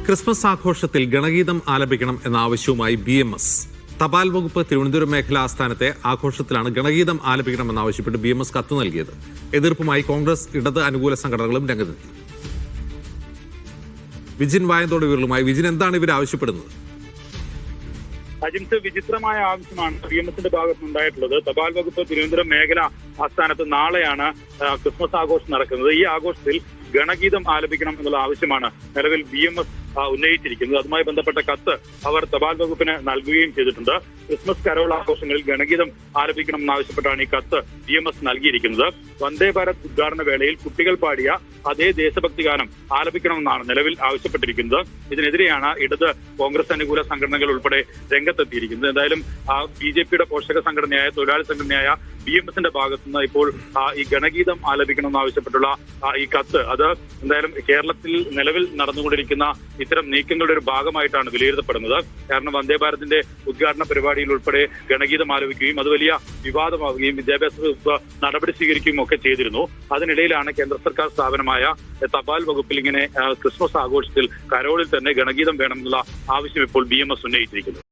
Christmas ആഘോഷത്തിൽ ഗണഗീതം ആലപിക്കണം എന്ന ആവശ്യവുമായി BMS. തപാൽ വകുപ്പ് തിരുവനന്തപുരം മേഖലാ ആസ്ഥാനത്തെ ആഘോഷത്തിലാണ് ഗണഗീതം ആലപിക്കണമെന്നാവശ്യപ്പെട്ട് BMS കത്ത് നൽകിയത്. എതിർപ്പുമായി കോൺഗ്രസ്, ഇടത് അനുകൂല സംഘടനകളും രംഗത്തെത്തി. വിജിൻ വായന്തോട് വിവരങ്ങളുമായി. വിജിൻ, എന്താണ് ഇവർ ആവശ്യപ്പെടുന്നത്? അജിംസ്, വിചിത്രമായ ആവശ്യമാണ് BMSന്റെ ഭാഗത്തുനിന്നുണ്ടായിട്ടുള്ളത്. തപാൽ വകുപ്പ് തിരുവനന്തപുരം മേഖല ആസ്ഥാനത്ത് നാളെയാണ് ക്രിസ്മസ് ആഘോഷം നടക്കുന്നത്. ഈ ആഘോഷത്തിൽ ഗണഗീതം ആലപിക്കണം എന്നുള്ള ആവശ്യമാണ് നിലവിൽ BMS ഉന്നയിച്ചിരിക്കുന്നത്. അതുമായി ബന്ധപ്പെട്ട കത്ത് അവർ തപാൽ വകുപ്പിന് നൽകുകയും ചെയ്തിട്ടുണ്ട്. ക്രിസ്മസ് കരോൾ ആഘോഷങ്ങളിൽ ഗണഗീതം ആലപിക്കണം എന്നാവശ്യപ്പെട്ടാണ് ഈ കത്ത് BMS നൽകിയിരിക്കുന്നത്. വന്ദേ ഭാരത് ഉദ്ഘാടന വേളയിൽ കുട്ടികൾ പാടിയ അതേ ദേശഭക്തി ഗാനം ആലപിക്കണമെന്നാണ് നിലവിൽ ആവശ്യപ്പെട്ടിരിക്കുന്നത്. ഇതിനെതിരെയാണ് ഇടത്, കോൺഗ്രസ് അനുകൂല സംഘടനകൾ ഉൾപ്പെടെ രംഗത്തെത്തിയിരിക്കുന്നത്. എന്തായാലും BJPയുടെ പോഷക സംഘടനയായ, തൊഴിലാളി സംഘടനയായ BMSന്റെ ഭാഗത്തുനിന്ന് ഇപ്പോൾ ഈ ഗണഗീതം ആലപിക്കണമെന്നാവശ്യപ്പെട്ടുള്ള ഈ കത്ത്, അത് എന്തായാലും കേരളത്തിൽ നിലവിൽ നടന്നുകൊണ്ടിരിക്കുന്ന ഇത്തരം നീക്കങ്ങളുടെ ഒരു ഭാഗമായിട്ടാണ് വിലയിരുത്തപ്പെടുന്നത്. കാരണം വന്ദേ ഭാരതിന്റെ ഉദ്ഘാടന പരിപാടിയിൽ ഉൾപ്പെടെ ഗണഗീതം ആലപിക്കുകയും അത് വലിയ വിവാദമാവുകയും വിദ്യാഭ്യാസ വകുപ്പ് നടപടി സ്വീകരിക്കുകയും ഒക്കെ ചെയ്തിരുന്നു. അതിനിടയിലാണ് കേന്ദ്ര സർക്കാർ സ്ഥാപനമായ തപാൽ വകുപ്പിൽ ഇങ്ങനെ ക്രിസ്മസ് ആഘോഷത്തിൽ കരോളിൽ തന്നെ ഗണഗീതം വേണമെന്നുള്ള ആവശ്യം ഇപ്പോൾ BMS ഉന്നയിച്ചിരിക്കുന്നത്.